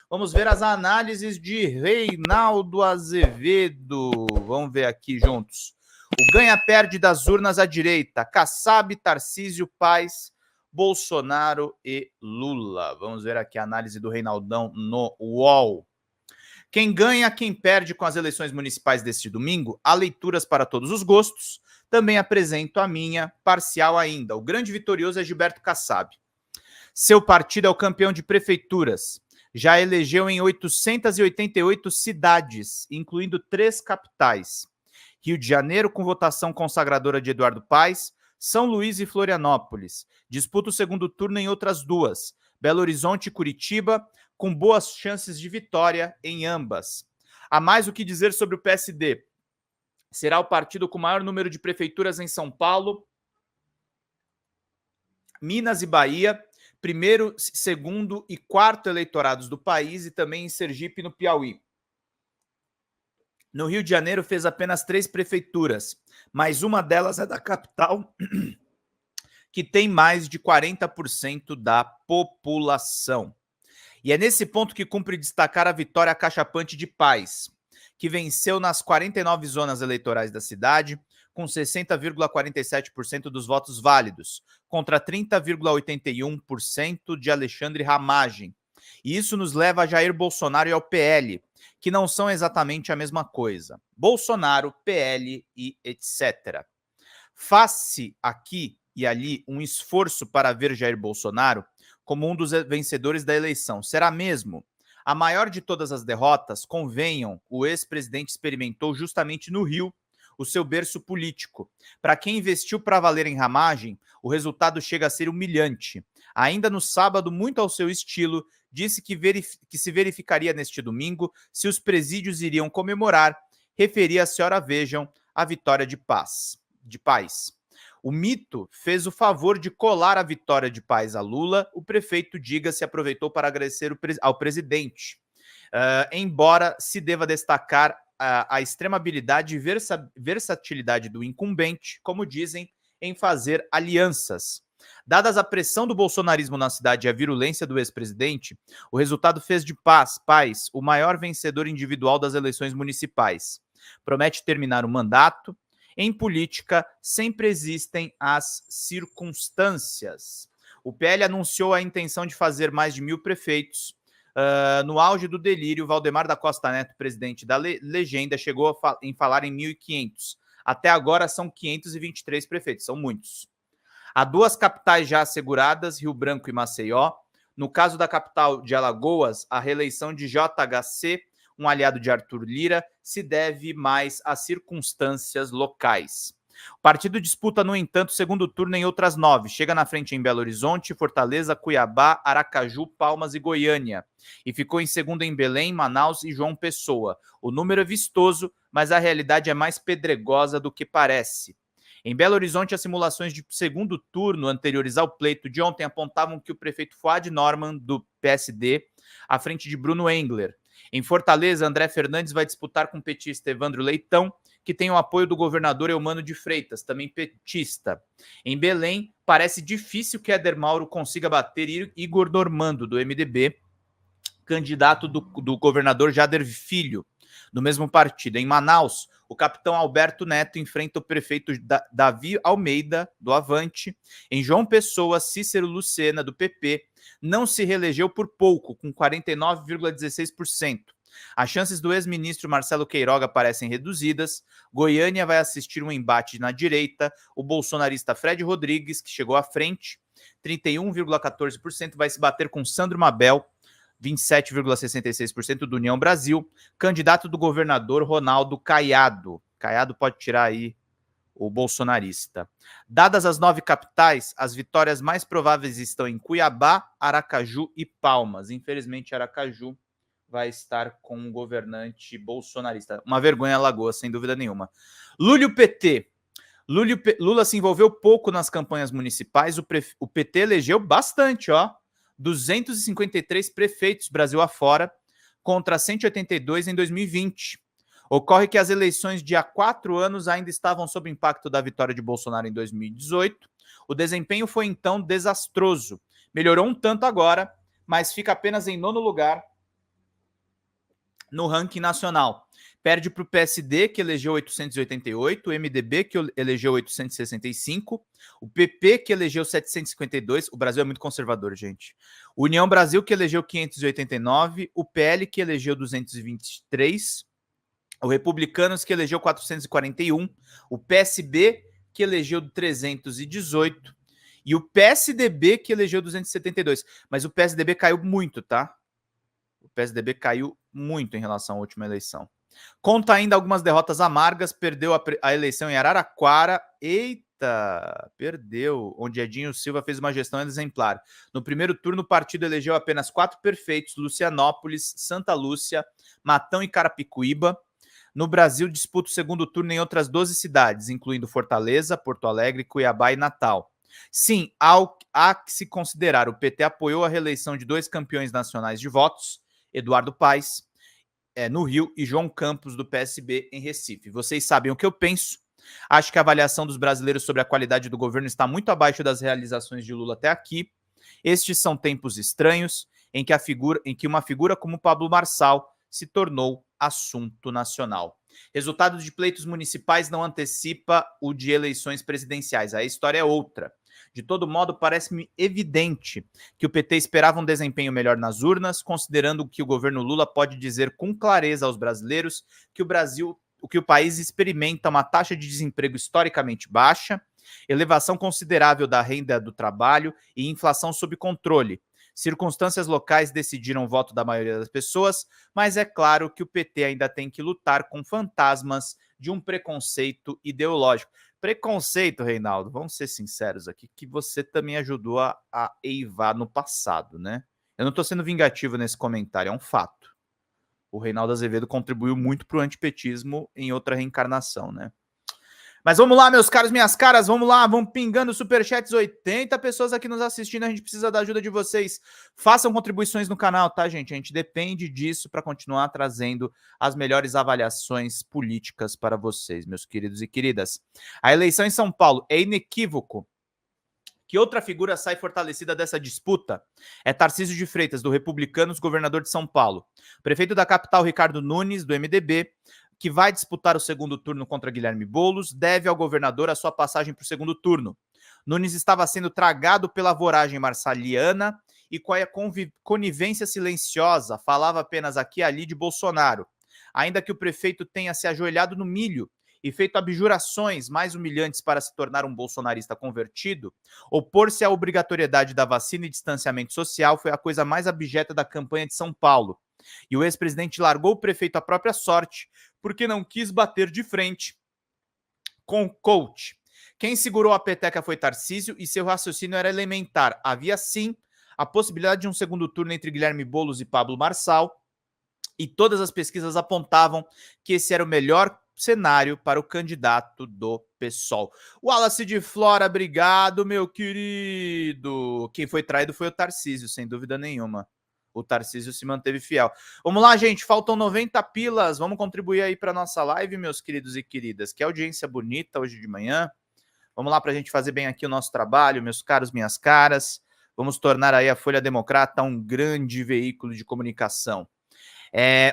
Vamos ver as análises de Reinaldo Azevedo. Vamos ver aqui juntos. O ganha-perde das urnas à direita. Kassab, Tarcísio, Paes, Bolsonaro e Lula. Vamos ver aqui a análise do Reinaldão no UOL. Quem ganha, quem perde com as eleições municipais deste domingo? Há leituras para todos os gostos. Também apresento a minha, parcial ainda. O grande vitorioso é Gilberto Kassab. Seu partido é o campeão de prefeituras. Já elegeu em 888 cidades, incluindo 3 capitais. Rio de Janeiro, com votação consagradora de Eduardo Paes, São Luís e Florianópolis. Disputa o segundo turno em outras 2, Belo Horizonte e Curitiba, com boas chances de vitória em ambas. Há mais o que dizer sobre o PSD. Será o partido com maior número de prefeituras em São Paulo, Minas e Bahia, primeiro, segundo e quarto eleitorados do país e também em Sergipe e no Piauí. No Rio de Janeiro fez apenas 3 prefeituras, mas uma delas é da capital, que tem mais de 40% da população. E é nesse ponto que cumpre destacar a vitória acachapante de Paes, que venceu nas 49 zonas eleitorais da cidade, com 60,47% dos votos válidos, contra 30,81% de Alexandre Ramagem. E isso nos leva a Jair Bolsonaro e ao PL, que não são exatamente a mesma coisa. Bolsonaro, PL e etc. Faz-se aqui e ali um esforço para ver Jair Bolsonaro como um dos vencedores da eleição. Será mesmo? A maior de todas as derrotas, convenham, o ex-presidente experimentou justamente no Rio, o seu berço político. Para quem investiu para valer em Ramagem, o resultado chega a ser humilhante. Ainda no sábado, muito ao seu estilo, disse que se verificaria neste domingo se os presídios iriam comemorar, referia-se, ora vejam, a vitória de Paes. O mito fez o favor de colar a vitória de Paes a Lula. O prefeito, diga-se, aproveitou para agradecer ao presidente. Embora se deva destacar a extrema habilidade e versatilidade do incumbente, como dizem, em fazer alianças. Dadas a pressão do bolsonarismo na cidade e a virulência do ex-presidente, o resultado fez de Paes o maior vencedor individual das eleições municipais. Promete terminar o mandato. Em política, sempre existem as circunstâncias. O PL anunciou a intenção de fazer mais de 1.000 prefeitos. No auge do delírio, Valdemar da Costa Neto, presidente da legenda, chegou a falar em 1.500. Até agora são 523 prefeitos, são muitos. Há 2 capitais já asseguradas, Rio Branco e Maceió. No caso da capital de Alagoas, a reeleição de JHC, um aliado de Arthur Lira, se deve mais às circunstâncias locais. O partido disputa, no entanto, o segundo turno em outras 9. Chega na frente em Belo Horizonte, Fortaleza, Cuiabá, Aracaju, Palmas e Goiânia. E ficou em segundo em Belém, Manaus e João Pessoa. O número é vistoso, mas a realidade é mais pedregosa do que parece. Em Belo Horizonte, as simulações de segundo turno anteriores ao pleito de ontem apontavam que o prefeito Fuad Norman, do PSD, à frente de Bruno Engler. Em Fortaleza, André Fernandes vai disputar com o petista Evandro Leitão, que tem o apoio do governador Eumano de Freitas, também petista. Em Belém, parece difícil que Éder Mauro consiga bater Igor Normando, do MDB, candidato do governador Jader Filho, do mesmo partido. Em Manaus, o capitão Alberto Neto enfrenta o prefeito Davi Almeida, do Avante. Em João Pessoa, Cícero Lucena, do PP, não se reelegeu por pouco, com 49,16%. As chances do ex-ministro Marcelo Queiroga parecem reduzidas. Goiânia vai assistir um embate na direita. O bolsonarista Fred Rodrigues, que chegou à frente, 31,14%, vai se bater com Sandro Mabel, 27,66% do União Brasil, candidato do governador Ronaldo Caiado. Caiado pode tirar aí o bolsonarista. Dadas as 9 capitais, as vitórias mais prováveis estão em Cuiabá, Aracaju e Palmas. Infelizmente, Aracaju vai estar com um governante bolsonarista. Uma vergonha, Alagoas, sem dúvida nenhuma. Lula e o PT. Lula se envolveu pouco nas campanhas municipais. O PT elegeu bastante, 253 prefeitos Brasil afora, contra 182 em 2020. Ocorre que as eleições de há 4 anos ainda estavam sob o impacto da vitória de Bolsonaro em 2018. O desempenho foi, então, desastroso. Melhorou um tanto agora, mas fica apenas em 9º lugar no ranking nacional. Perde para o PSD, que elegeu 888, o MDB, que elegeu 865, o PP, que elegeu 752, o Brasil é muito conservador, gente. União Brasil, que elegeu 589, o PL, que elegeu 223, o Republicanos, que elegeu 441, o PSB, que elegeu 318, e o PSDB, que elegeu 272. Mas o PSDB caiu muito, tá? O PSDB caiu muito em relação à última eleição. Conta ainda algumas derrotas amargas, perdeu a eleição em Araraquara. Eita, perdeu, onde Edinho Silva fez uma gestão exemplar. No primeiro turno, o partido elegeu apenas 4 prefeitos: Lucianópolis, Santa Lúcia, Matão e Carapicuíba. No Brasil, disputa o segundo turno em outras 12 cidades, incluindo Fortaleza, Porto Alegre, Cuiabá e Natal. Sim, há que se considerar, o PT apoiou a reeleição de 2 campeões nacionais de votos, Eduardo Paes, no Rio, e João Campos, do PSB, em Recife. Vocês sabem o que eu penso. Acho que a avaliação dos brasileiros sobre a qualidade do governo está muito abaixo das realizações de Lula até aqui. Estes são tempos estranhos em que uma figura como Pablo Marçal se tornou assunto nacional. Resultado de pleitos municipais não antecipa o de eleições presidenciais. A história é outra. De todo modo, parece-me evidente que o PT esperava um desempenho melhor nas urnas, considerando que o governo Lula pode dizer com clareza aos brasileiros que o país experimenta uma taxa de desemprego historicamente baixa, elevação considerável da renda do trabalho e inflação sob controle. Circunstâncias locais decidiram o voto da maioria das pessoas, mas é claro que o PT ainda tem que lutar com fantasmas de um preconceito ideológico. Preconceito, Reinaldo, vamos ser sinceros aqui, que você também ajudou a eivar no passado, né? Eu não estou sendo vingativo nesse comentário, é um fato. O Reinaldo Azevedo contribuiu muito para o antipetismo em outra reencarnação, né? Mas vamos lá, meus caros, minhas caras, vamos lá, vamos pingando superchats, 80 pessoas aqui nos assistindo, a gente precisa da ajuda de vocês. Façam contribuições no canal, tá, gente? A gente depende disso para continuar trazendo as melhores avaliações políticas para vocês, meus queridos e queridas. A eleição em São Paulo é inequívoco. Que outra figura sai fortalecida dessa disputa? É Tarcísio de Freitas, do Republicanos, governador de São Paulo. Prefeito da capital, Ricardo Nunes, do MDB, que vai disputar o segundo turno contra Guilherme Boulos, deve ao governador a sua passagem para o segundo turno. Nunes estava sendo tragado pela voragem marsaliana e com a conivência silenciosa, falava apenas aqui e ali de Bolsonaro. Ainda que o prefeito tenha se ajoelhado no milho e feito abjurações mais humilhantes para se tornar um bolsonarista convertido, opor-se à obrigatoriedade da vacina e distanciamento social foi a coisa mais abjeta da campanha de São Paulo. E o ex-presidente largou o prefeito à própria sorte, porque não quis bater de frente com o coach. Quem segurou a peteca foi Tarcísio e seu raciocínio era elementar. Havia, sim, a possibilidade de um segundo turno entre Guilherme Boulos e Pablo Marçal, e todas as pesquisas apontavam que esse era o melhor cenário para o candidato do PSOL. Wallace de Flora, obrigado, meu querido. Quem foi traído foi o Tarcísio, sem dúvida nenhuma. O Tarcísio se manteve fiel. Vamos lá, gente, faltam 90 pilas. Vamos contribuir aí para nossa live, meus queridos e queridas. Que audiência bonita hoje de manhã. Vamos lá para a gente fazer bem aqui o nosso trabalho, meus caros, minhas caras. Vamos tornar aí a Folha Democrata um grande veículo de comunicação.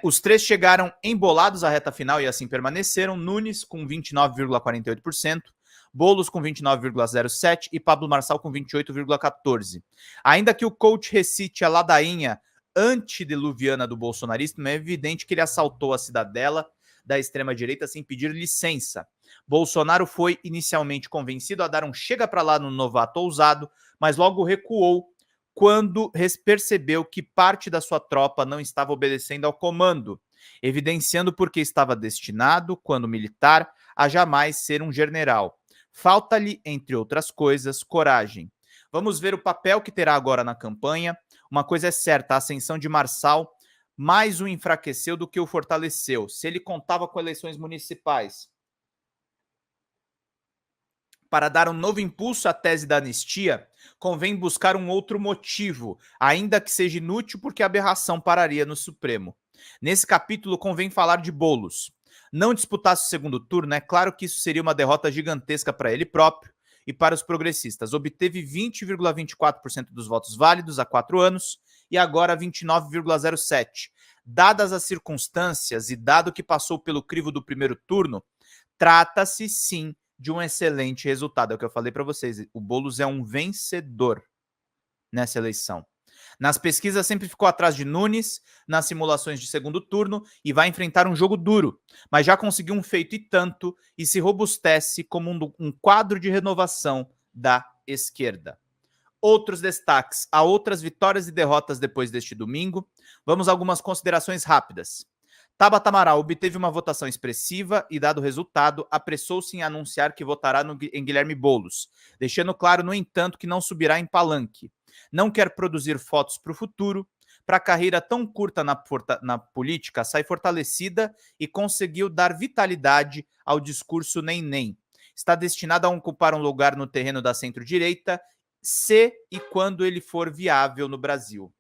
Os três chegaram embolados à reta final e assim permaneceram. Nunes com 29,48%, Boulos com 29,07% e Pablo Marçal com 28,14%. Ainda que o coach recite a ladainha antediluviana do bolsonarismo, é evidente que ele assaltou a cidadela da extrema-direita sem pedir licença. Bolsonaro foi inicialmente convencido a dar um chega para lá no novato ousado, mas logo recuou quando percebeu que parte da sua tropa não estava obedecendo ao comando, evidenciando porque estava destinado, quando militar, a jamais ser um general. Falta-lhe, entre outras coisas, coragem. Vamos ver o papel que terá agora na campanha. Uma coisa é certa, a ascensão de Marçal mais o enfraqueceu do que o fortaleceu. Se ele contava com eleições municipais para dar um novo impulso à tese da anistia, convém buscar um outro motivo, ainda que seja inútil, porque a aberração pararia no Supremo. Nesse capítulo, convém falar de Boulos. Não disputasse o segundo turno, é claro que isso seria uma derrota gigantesca para ele próprio e para os progressistas. Obteve 20,24% dos votos válidos há 4 anos e agora 29,07%. Dadas as circunstâncias e dado que passou pelo crivo do primeiro turno, trata-se sim de um excelente resultado. É o que eu falei para vocês, o Boulos é um vencedor nessa eleição. Nas pesquisas sempre ficou atrás de Nunes, nas simulações de segundo turno, e vai enfrentar um jogo duro, mas já conseguiu um feito e tanto e se robustece como um quadro de renovação da esquerda. Outros destaques, há outras vitórias e derrotas depois deste domingo. Vamos a algumas considerações rápidas. Tabata Amaral obteve uma votação expressiva e, dado o resultado, apressou-se em anunciar que votará em Guilherme Boulos, deixando claro, no entanto, que não subirá em palanque. Não quer produzir fotos para o futuro. Para a carreira tão curta na política, sai fortalecida e conseguiu dar vitalidade ao discurso nem-nem. Está destinado a ocupar um lugar no terreno da centro-direita, se e quando ele for viável no Brasil.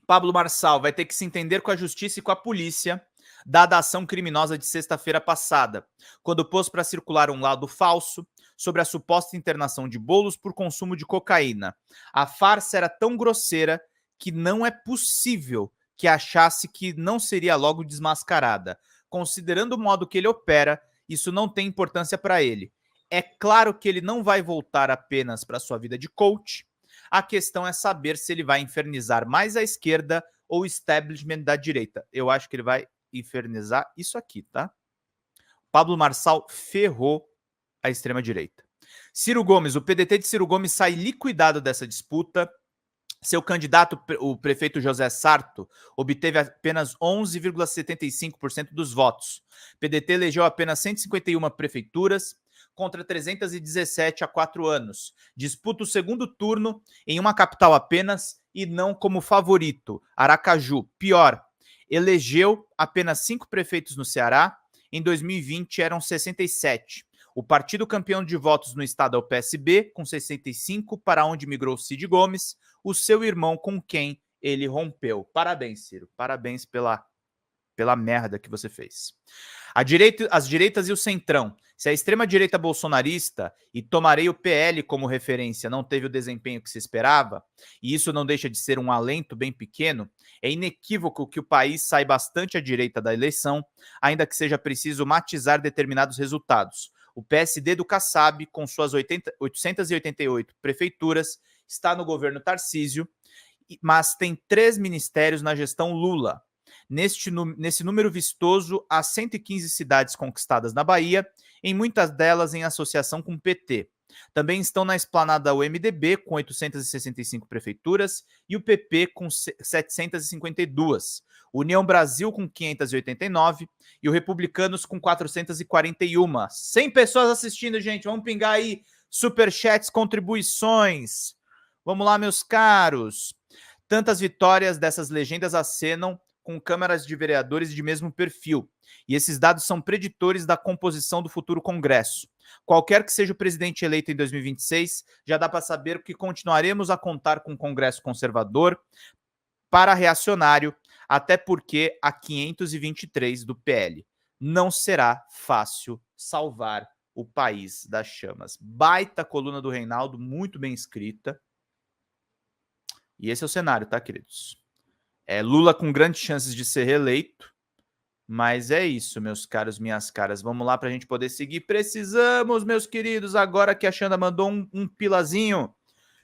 Pablo Marçal vai ter que se entender com a justiça e com a polícia, dada a ação criminosa de sexta-feira passada, quando pôs para circular um laudo falso sobre a suposta internação de Boulos por consumo de cocaína. A farsa era tão grosseira que não é possível que achasse que não seria logo desmascarada. Considerando o modo que ele opera, isso não tem importância para ele. É claro que ele não vai voltar apenas para sua vida de coach. A questão é saber se ele vai infernizar mais a esquerda ou o establishment da direita. Eu acho que ele vai infernizar isso aqui, tá? Pablo Marçal ferrou a extrema-direita. Ciro Gomes, o PDT de Ciro Gomes sai liquidado dessa disputa. Seu candidato, o prefeito José Sarto, obteve apenas 11,75% dos votos. PDT elegeu apenas 151 prefeituras, contra 317 há 4 anos. Disputa o segundo turno em uma capital apenas e não como favorito, Aracaju. Pior, elegeu apenas 5 prefeitos no Ceará, em 2020 eram 67. O partido campeão de votos no estado é o PSB, com 65, para onde migrou Cid Gomes, o seu irmão com quem ele rompeu. Parabéns, Ciro. Parabéns pela merda que você fez. As direitas e o centrão. Se a extrema-direita bolsonarista, e tomarei o PL como referência, não teve o desempenho que se esperava, e isso não deixa de ser um alento bem pequeno, é inequívoco que o país sai bastante à direita da eleição, ainda que seja preciso matizar determinados resultados. O PSD do Kassab, com suas 888 prefeituras, está no governo Tarcísio, mas tem 3 ministérios na gestão Lula. Nesse número vistoso, há 115 cidades conquistadas na Bahia, em muitas delas em associação com o PT. Também estão na esplanada o MDB, com 865 prefeituras, e o PP, com 752. União Brasil, com 589, e o Republicanos, com 441. 100 pessoas assistindo, gente. Vamos pingar aí superchats, contribuições. Vamos lá, meus caros. Tantas vitórias dessas legendas acenam com câmaras de vereadores de mesmo perfil. E esses dados são preditores da composição do futuro Congresso. Qualquer que seja o presidente eleito em 2026, já dá para saber que continuaremos a contar com um Congresso conservador para reacionário, até porque há 523 do PL. Não será fácil salvar o país das chamas. Baita coluna do Reinaldo, muito bem escrita. E esse é o cenário, tá, queridos? Lula com grandes chances de ser reeleito, mas é isso, meus caros, minhas caras. Vamos lá para a gente poder seguir. Precisamos, meus queridos, agora que a Xanda mandou um pilazinho.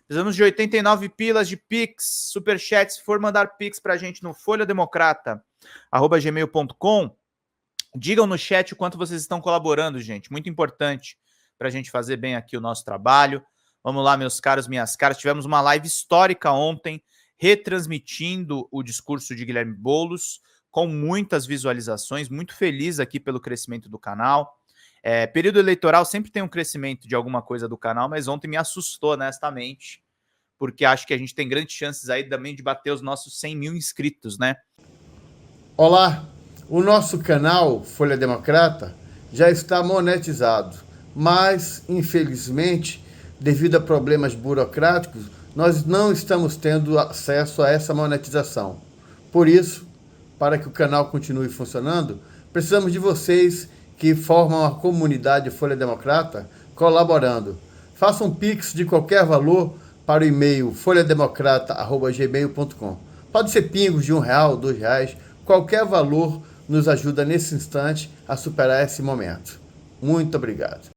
Precisamos de 89 pilas de Pix, Superchat. Se for mandar Pix para a gente no folhademocrata@gmail.com, digam no chat o quanto vocês estão colaborando, gente. Muito importante para a gente fazer bem aqui o nosso trabalho. Vamos lá, meus caros, minhas caras. Tivemos uma live histórica ontem, retransmitindo o discurso de Guilherme Boulos, com muitas visualizações, muito feliz aqui pelo crescimento do canal. Período eleitoral sempre tem um crescimento de alguma coisa do canal, mas ontem me assustou, honestamente, porque acho que a gente tem grandes chances aí também de bater os nossos 100 mil inscritos, né? Olá, o nosso canal Folha Democrata já está monetizado, mas, infelizmente, devido a problemas burocráticos, nós não estamos tendo acesso a essa monetização. Por isso, para que o canal continue funcionando, precisamos de vocês que formam a comunidade Folha Democrata colaborando. Façam um Pix de qualquer valor para o e-mail folhademocrata@gmail.com. Pode ser pingos de R$1, R$2, qualquer valor nos ajuda nesse instante a superar esse momento. Muito obrigado.